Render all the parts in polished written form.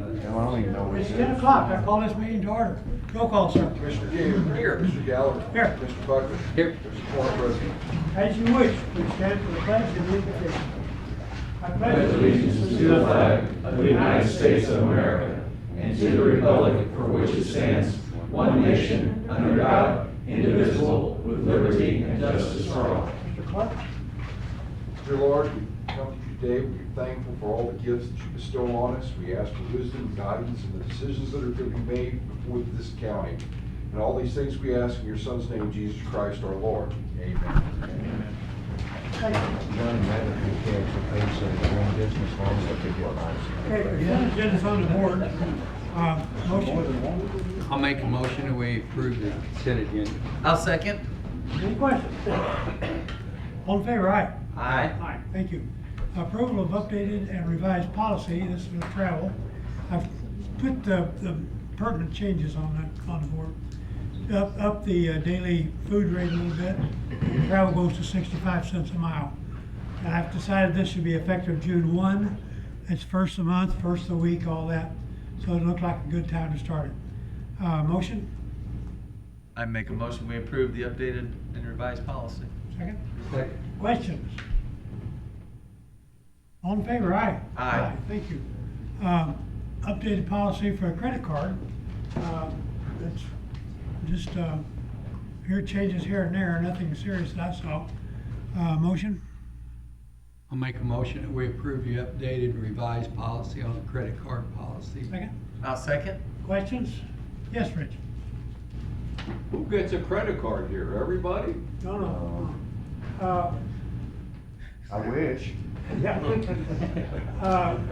I don't even know what It's it 10 is. o'clock, I call this meeting to order. Roll call, sir. Commissioner King. Here. Mr. Gallagher. Here. Mr. Buckman. Here. Mr. Corn President. As you wish, please stand for the pledge and the invocation. I pledge allegiance to the flag of the United States of America and to the republic for which it stands, one nation, under God, indivisible, with liberty and justice for all. Mr. Clark. Dear Lord, we come to you today. We're thankful for all the gifts that you bestow on us. We ask for wisdom, guidance, and the decisions that are to be made before this county. And all these things we ask in your Son's name, Jesus Christ our Lord. Amen. Running rather than catch a pace of their own business long as they could get by. Okay, the agenda's on the board. Motion. I'll make a motion that we approve the consent agenda. I'll second. Any questions? All in favor, aye? Aye. Aye, thank you. Approval of updated and revised policy, this is for travel. I've put the pertinent changes on the board. Up the daily food rate a little bit. Travel goes to 65 cents a mile. And I've decided this should be effective June 1. It's first of the month, first of the week, all that. So it looked like a good time to start it. Motion, I make a motion, we approve the updated and revised policy. second? Second. Questions? All in favor, aye? Aye. Thank you. Updated policy for a credit card. It's just, here changes here and there, nothing serious, that's all. Motion, I'll make a motion that we approve the updated and revised policy on the credit card policy. second? I'll second. Questions? Yes, Rich? Who gets a credit card here? Everybody? No. I wish. Yeah.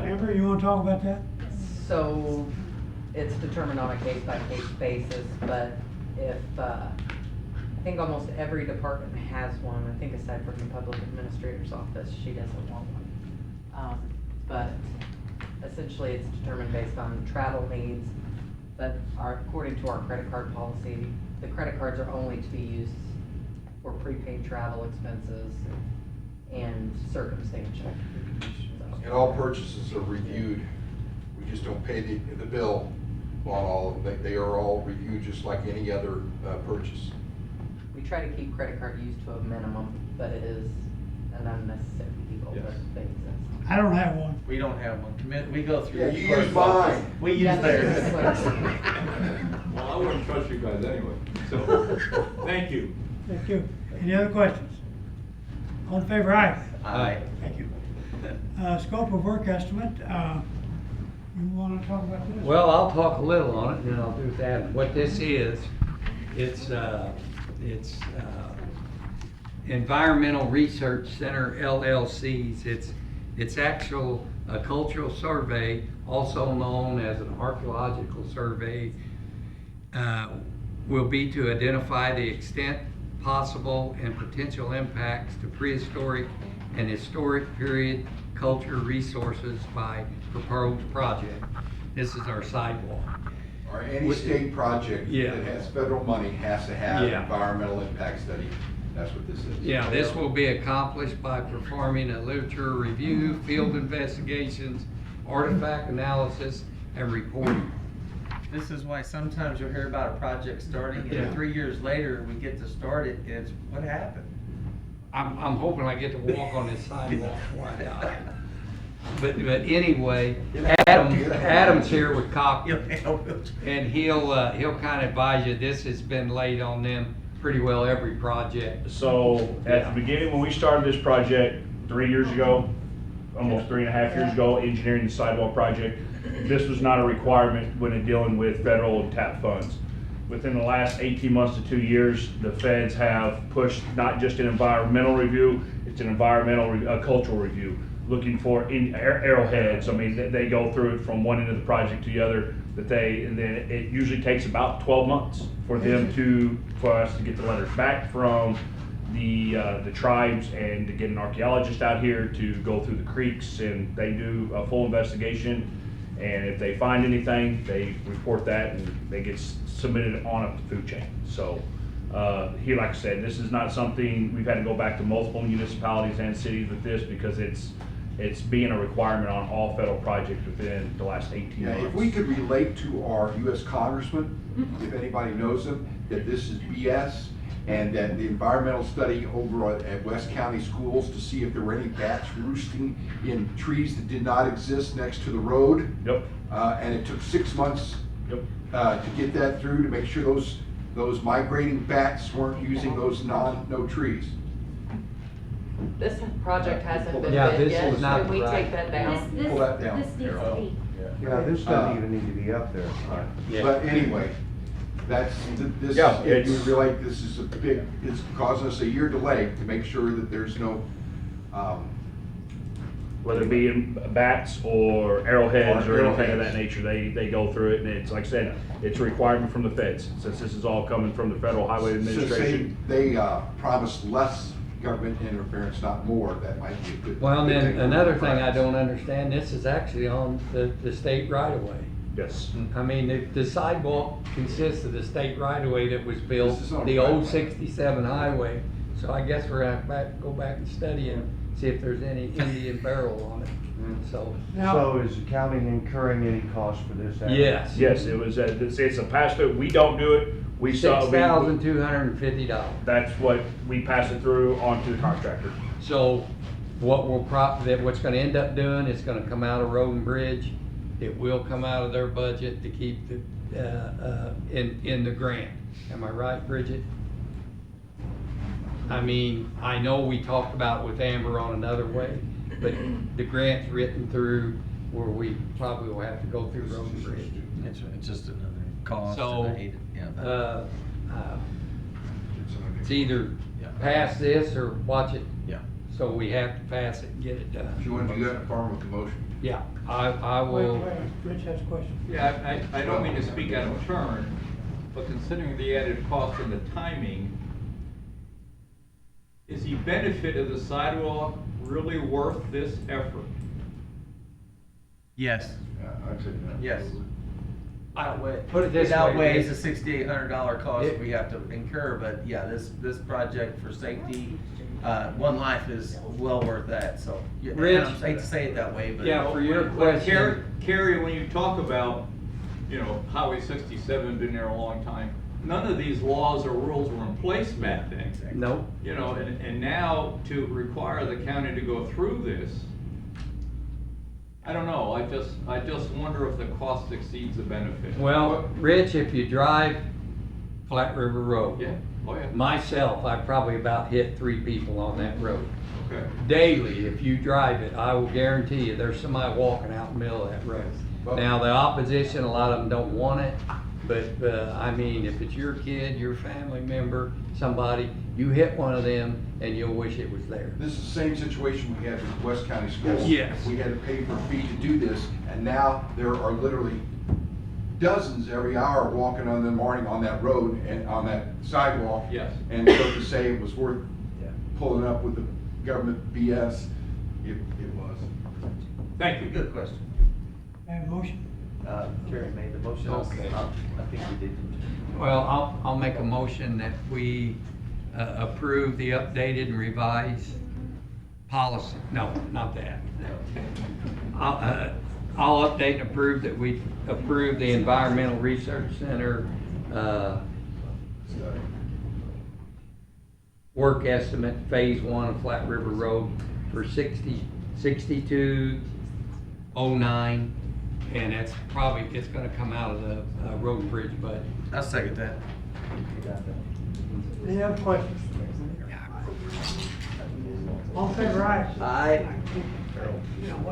Amber, you wanna talk about that? So it's determined on a case-by-case basis, but if, I think almost every department has one, I think aside from the public administrator's office, she doesn't want one. But essentially it's determined based on travel needs, but according to our credit card policy, the credit cards are only to be used for prepaid travel expenses and circumstantial. And all purchases are reviewed. We just don't pay the bill on all of them. They are all reviewed just like any other purchase. We try to keep credit card use to a minimum, but it is an unnecessary evil, but Yes. they exist. I don't have one. We don't have one. We go through. Yeah, you clerk's use office. mine. We use Yeah, theirs. Well, I wouldn't trust you guys anyway, so, thank you. Thank you. Any other questions? All in favor, aye? Aye. Thank you. Scope of work estimate, you wanna talk about this? Well, I'll talk a little on it and then I'll do that. What this is, it's Environmental Research Center LLCs. It's actual a cultural survey, also known as an archaeological survey, will be to identify the extent, possible, and potential impacts to prehistoric and historic period culture resources by proposed project. This is our sidewalk. Or any state project Yeah. that has federal money has to have Yeah. environmental impact study. That's what this is. Yeah, this will be accomplished by performing a literature review, field investigations, artifact analysis, and reporting. This is why sometimes you'll hear about a project starting Yeah. and 3 years later, we get to start it, and it's, what happened? I'm hoping I get to walk on this sidewalk. But anyway, Adam's here with Cochran, and he'll kind of advise you. This has been laid on them pretty well every project. So at the beginning, when we started this project 3 years ago, almost 3.5 years ago, engineering the sidewalk project, this was not a requirement when dealing with federal and TAP funds. Within the last 18 months to 2 years, the feds have pushed not just an environmental review, it's an environmental, cultural review, looking for arrowheads. I mean, they go through it from one end of the project to the other, and then it usually takes about 12 months for us to get the letters back from the tribes and to get an archaeologist out here to go through the creeks, and they do a full investigation. And if they find anything, they report that and they get submitted on up the food chain. So here, like I said, this is not something, we've had to go back to multiple municipalities and cities with this because it's it's being a requirement on all federal projects within the last 18 Yeah, months. if we could relate to our US congressman, if anybody knows him, that this is BS, and that the environmental study over at West County Schools to see if there were any bats roosting in trees that did not exist next to the road. Yep, And it took 6 months yep. to get that through, to make sure those migrating bats weren't using those no trees. This project hasn't been Yeah, bid this yet, is not can we right. take that down? Pull that down. This needs to be. Yeah, this doesn't even need to be up there. But anyway, that's, this, Yeah, if you it's- relate, this is a big, it's causing us a year delay to make sure that there's no, Whether it be in bats or arrowheads Or or anything of arrowheads. that nature, they go through it, and it's, like I said, it's a requirement from the feds, since this is all coming from the Federal Highway since Administration. they promised less government interference, not more, that might be a good. Well, and good then thing for another thing I practice. don't understand, this is actually on the state right of way. Yes. I mean, the sidewalk consists of the state right of way that was built, This is on the right old of way. 67 highway. So I guess we're gonna go back and study and see if there's any Indian barrel on it, so. So is the county incurring any cost for this? act? Yes. Yes, it was, it's a pass-through, we don't do it, we saw. $6,250. That's what, we pass it through onto the contractor. So what what's gonna end up doing, it's gonna come out of Road and Bridge. It will come out of their budget to keep the, in the grant. Am I right, Bridget? I mean, I know we talked about with Amber on another way, but the grant's written through where we probably will have to go through Road and Bridge. It's just another cost. So, and I hate it. Yeah, but- It's either Yeah. pass this or watch it. Yeah. So we have to pass it and get it done. If you want to do that in form of a motion. Yeah, I Wait, will. wait, Rich has a question. Yeah, I don't mean to speak out of turn, but considering the added cost and the timing, is the benefit of the sidewalk really worth this effort? Yes. I'd say that. Yes. Put it this way, outweighs the Rich. $6,800 cost It- we have to incur, but yeah, this project for safety, one life is well worth that, so. Yeah, and Rich? I hate to say it that way, but. Yeah, for your But question. Carrie, when you talk about, Highway 67 been there a long time, none of these laws or rules were in place back then. Nope. And now to require the county to go through this, I don't know, I just wonder if the cost exceeds the benefit. Well, Rich, if you drive Flat River Road. Yeah, oh yeah, Myself, I probably about hit 3 people on that road. okay. Daily, if you drive it, I will guarantee you, there's somebody walking out in the middle of that road. Now, the opposition, a lot of them don't want it, but, I mean, if it's your kid, your family member, somebody, you hit one of them and you'll wish it was there. This is the same situation we had with West County Schools. Yes. We had to pay for a fee to do this, and now there are literally dozens every hour walking on the morning on that road and on that sidewalk. Yes. And so to say it was worth pulling up with the government BS, it was. Thank you. Good question. I have a motion. Terry made the motion. Okay. I think we did. Well, I'll make a motion that we approve the updated and revised policy. No, not that. I'll update and approve that we approve the Environmental Research Center work estimate, Phase 1 of Flat River Road for $62,09, and that's probably, it's gonna come out of the road and bridge budget. I'll second that. Any other questions? All in favor, aye. Aye.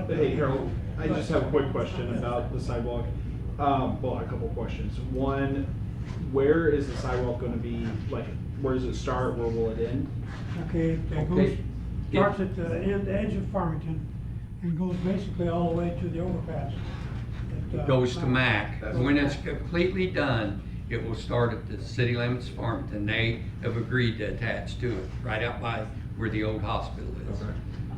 Hey Harold, I just have a quick question about the sidewalk. Well, a couple of questions. One, where is the sidewalk gonna be, like, where does it start, where will it end? Okay, it goes, Okay. starts at the edge of Farmington and goes basically all the way to the overpass. It goes to MAC. When it's completely done, it will start at the city limits of Farmington. They have agreed to attach to it, right out by where the old hospital is.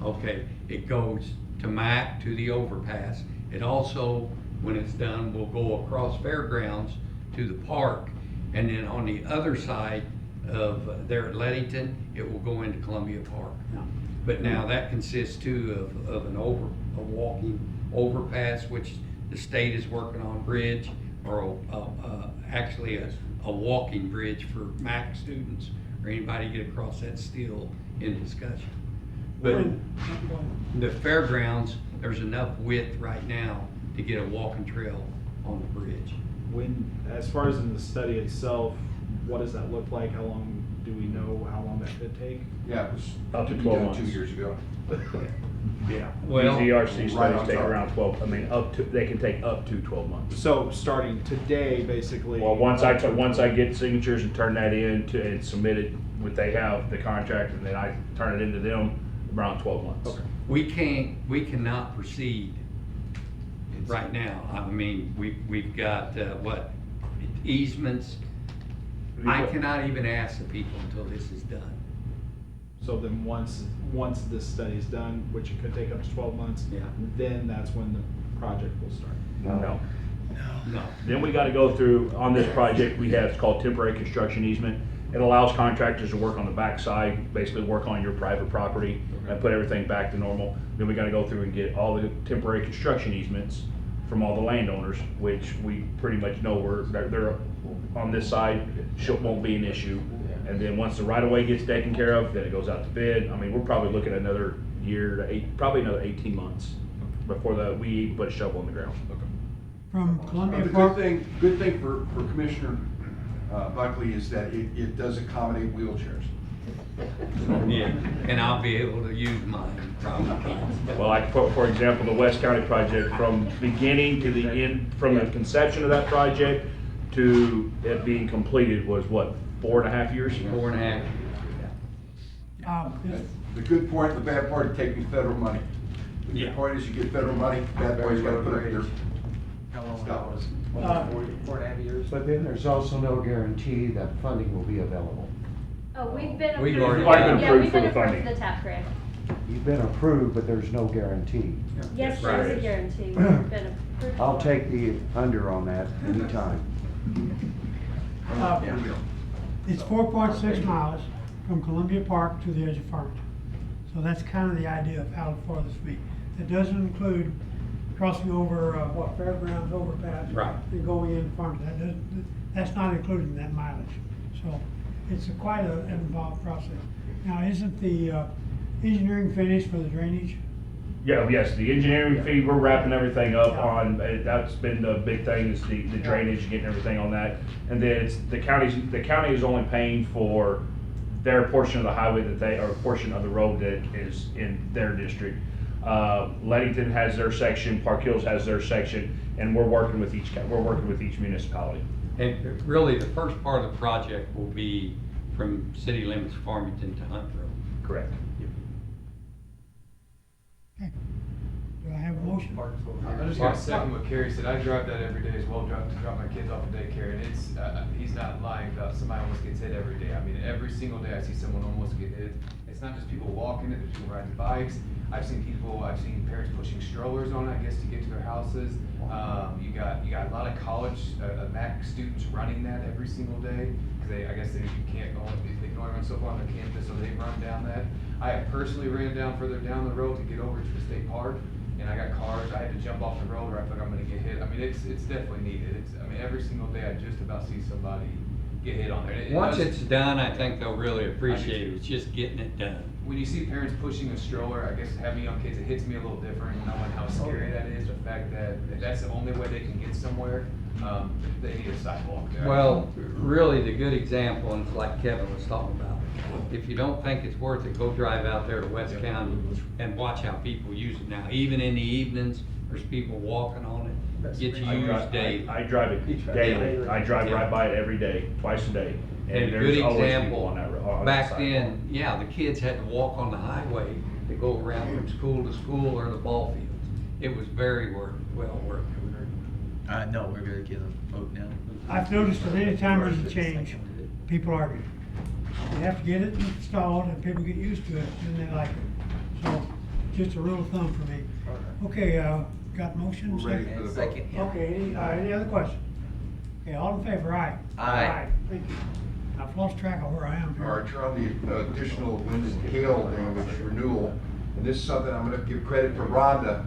Okay, it goes to MAC, to the overpass. It also, when it's done, will go across Fairgrounds to the park. And then on the other side, there at Leadington, it will go into Columbia Park. But now that consists too of a walking overpass, which the state is working on, bridge, or actually a walking bridge for MAC students or anybody to get across. That's still in discussion. But the fairgrounds, there's enough width right now to get a walking trail on the bridge. When, as far as in the study itself, what does that look like? How long, do we know how long that could take? Yeah, it was Up to be 12 done months. 2 years ago. Yeah. Well- These ERC Right studies on take top. around 12, I mean, they can take up to 12 months. So starting today, basically. Well, once I get signatures and turn that in and submit it, they have the contract, and then I turn it into them, around 12 months. Okay. We cannot proceed right now. I mean, we've got, easements. I cannot even ask the people until this is done. So then once this study's done, which it could take up to 12 months, Yeah. then that's when the project will start. No. No. Then we gotta go through, on this project, we have, it's called temporary construction easement. It allows contractors to work on the backside, basically work on your private property and put everything back to normal. Then we gotta go through and get all the temporary construction easements from all the landowners, which we pretty much know they're on this side, won't be an issue. And then once the right-of-way gets taken care of, then it goes out to bid. I mean, we're probably looking at another year to probably another 18 months before we put a shovel in the ground. From The Columbia good Park, thing for Commissioner Buckley is that it does accommodate wheelchairs. Yeah, and I'll be able to use mine, probably. Well, like, for example, the West County project, from beginning to the end, from the conception of that project to it being completed was what, 4.5 years? 4.5. The good part and the bad part of taking federal money. The Yeah. good part is you get federal money, bad part is you gotta put up your How long dollars. Four and a half years? But then there's also no guarantee that funding will be available. Oh, we've been We've approved. already been Yeah, approved we've for been the approved funding. for the TAP grant. You've been approved, but there's no guarantee. Yes, Right. there is a guarantee. We've been approved. I'll for it. take the under on that anytime. it's 4.6 miles from Columbia Park to the edge of Farmington. So that's kind of the idea of how far this will be. It doesn't include crossing over, Fairgrounds overpass. Right. And going in Farmington. That's not included in that mileage. So it's quite an involved process. Now, isn't the engineering finished for the drainage? Yeah, yes, the engineering fee, we're wrapping everything up on, that's been the big thing, is the drainage, getting everything on that. And then it's, the county is only paying for their portion of the highway or portion of the road that is in their district. Leadington has their section, Park Hills has their section, and we're working with each municipality. And really, the first part of the project will be from city limits of Farmington to Hunt Road. Correct. Okay. Do I have a motion? I'm just gonna second what Kerry said. I drive that every day as well, to drop my kids off at daycare, and it's, he's not lying about somebody almost gets hit every day. I mean, every single day I see someone almost get hit. It's not just people walking it, there's people riding bikes. I've seen parents pushing strollers on it, I guess, to get to their houses. You got a lot of college, MAC students running that every single day, because you can't go, they can only run so far on their campus, so they run down that. I have personally ran down further down the road to get over to the state park, and I got cars, I had to jump off the road or I feel like I'm gonna get hit. I mean, it's definitely needed. Every single day I just about see somebody get hit on there. And Once does- it's done, I think they'll really appreciate it. It's just getting it done. when you see parents pushing a stroller, I guess having young kids, it hits me a little different, knowing how scary that is, the fact that if that's the only way they can get somewhere, they need a sidewalk there. Well, really, the good example, and it's like Kevin was talking about, if you don't think it's worth it, go drive out there to West County and watch how people use it now. Even in the evenings, there's people walking on it, get used daily. I drive it daily. I drive right by it every day, twice a day. And a there's good always people example, on that on that back sidewalk. then, yeah, the kids had to walk on the highway to go around from school to school or the ball fields. It was very well worth it. No, we're good, kids vote now. I've noticed that any time there's a change, people argue. You have to get it installed and people get used to it and they like it. So, just a rule of thumb for me. Okay, got motion? We're ready second? for the vote. Second, yeah. Okay, any other questions? Okay, all in favor, aye? Aye. Thank you. I've lost track of where I am All right, here. you're on the additional wind and hail damage renewal, and this is something I'm gonna give credit to Rhonda,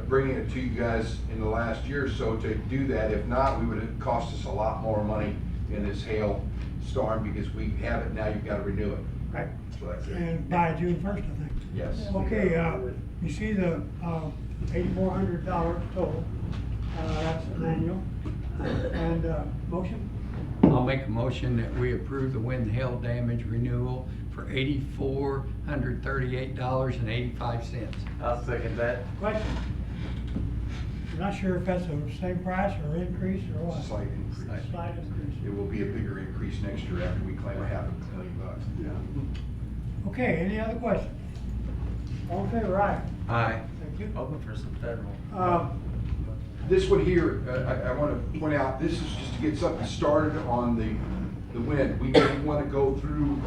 bringing it to you guys in the last year or so to do that. If not, we would have cost us a lot more money in this hail storm, because we have it now, you've gotta renew it. Right. So that's it. And by June 1st, I think. Yes. Okay, you see the $8,400 total, that's an annual, and motion? I'll make a motion that we approve the wind and hail damage renewal for $8,438.85. I'll second that. Question? I'm not sure if that's the same price or increase or what. Slight increase. Slight increase. It will be a bigger increase next year after we claim $500,000. Okay, any other questions? All in favor, aye. Aye. Thank you. Open for some federal. This one here, I want to point out, this is just to get something started on the wind. We didn't want to go through.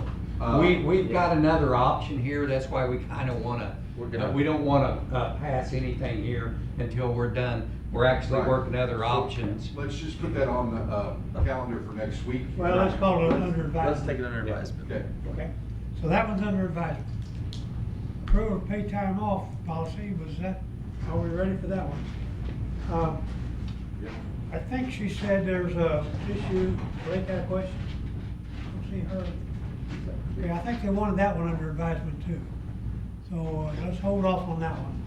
We've got another option here, that's why we kinda wanna, we don't wanna, pass anything here until we're done. We're actually Right. working other options. Let's just put that on the calendar for next week. Well, let's call it under Let's advisement. take it under advisement. Okay. Okay, so that one's under advisement. Approval of pay time off policy, was that, are we ready for that one? I think she said there's a issue, Blake had a question? Don't see her. Okay, I think they wanted that one under advisement too. So let's hold off on that one.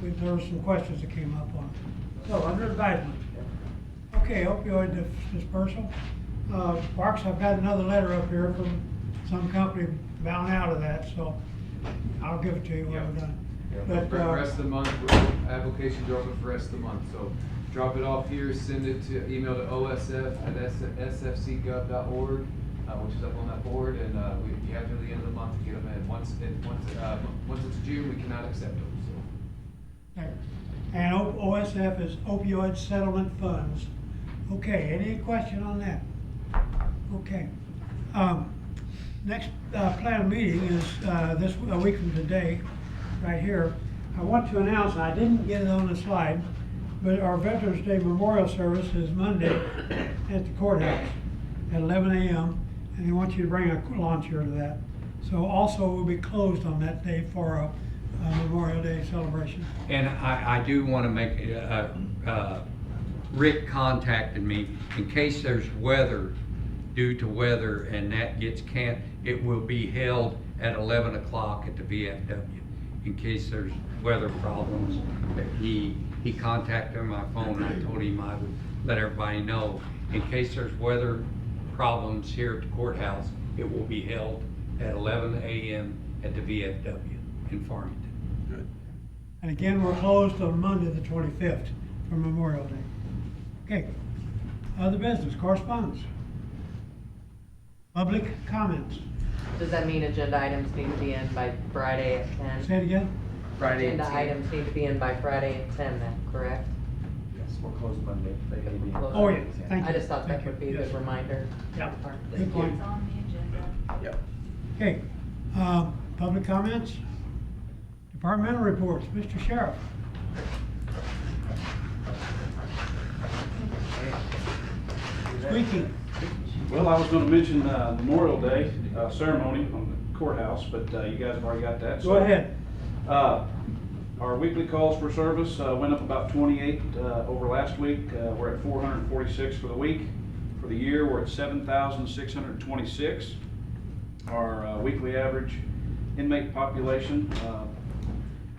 There were some questions that came up on it. So, under advisement. Okay, opioid dispersal. Parks, I've got another letter up here from some company bound out of that, so I'll give it to you when we're done. But, For the rest of the month, applications are open for the rest of the month, so drop it off here, send it to, email to osf@sfcgov.org, which is up on that board, and, you have till the end of the month to get them in. Once it's June, we cannot accept them, so. okay. And OSF is opioid settlement funds. Okay, any question on that? Okay. Next planned meeting is a week from today, right here. I want to announce, and I didn't get it on the slide, but our Veterans Day Memorial Service is Monday at the courthouse at 11 a.m. And they want you to bring a lawn chair to that. So also we'll be closed on that day for a Memorial Day celebration. And I do wanna make, Rick contacted me, in case there's weather, due to weather, and that gets it will be held at 11 o'clock at the VFW, in case there's weather problems. He contacted my phone, and I told him I would let everybody know. In case there's weather problems here at the courthouse, it will be held at 11 a.m. at the VFW in Farmington. Good. And again, we're closed on Monday, the 25th, for Memorial Day. Okay, other business, correspondence. Public comments. Does that mean agenda items need to be in by Friday at 10? Say it again? Friday. Agenda items need to be in by Friday at 10 then, correct? Yes, we're closed Monday. They gotta be. Oh, yeah, thank you. I just thought that Thank would be you. a good Yes. reminder. Yeah, Thank good you. point. It's on the agenda. Yep. Okay, public comments. Departmental reports, Mr. Sheriff. Squeaky. Well, I was gonna mention Memorial Day ceremony on the courthouse, but you guys have already got that. Go ahead. Our weekly calls for service went up about 28 over last week. We're at 446 for the week. For the year, we're at 7,626. Our weekly average inmate population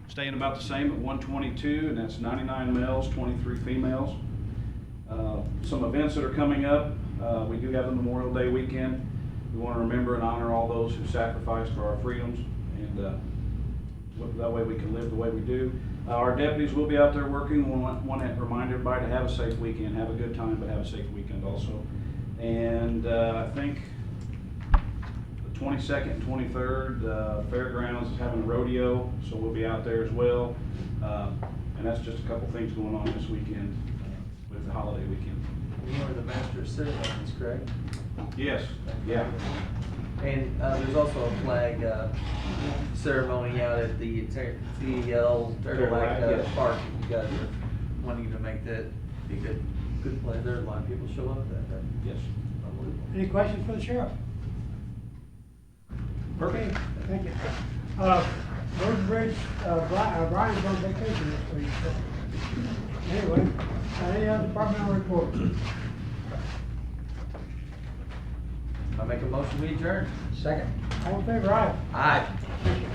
staying about the same at 122, and that's 99 males, 23 females. Some events that are coming up. We do have the Memorial Day weekend. We want to remember and honor all those who sacrificed for our freedoms, and that way we can live the way we do. Our deputies will be out there working. We want to remind everybody to have a safe weekend, have a good time, but have a safe weekend also. And I think the 22nd and 23rd, Fairgrounds is having a rodeo, so we'll be out there as well. And that's just a couple things going on this weekend with the holiday weekend. You are the master of ceremonies, correct? Yes, yeah. And there's also a flag ceremony out at the CEL Turtle Lake yes. Park. You guys are wanting to make that be a good place. There's a lot of people show up at that. Yes. Any questions for the sheriff? Okay, thank you. Road and Bridge, Brian's on vacation this week, so. Anyway, any other departmental report? I make a motion, we adjourn. Second. All in favor, aye? Aye. Thank you.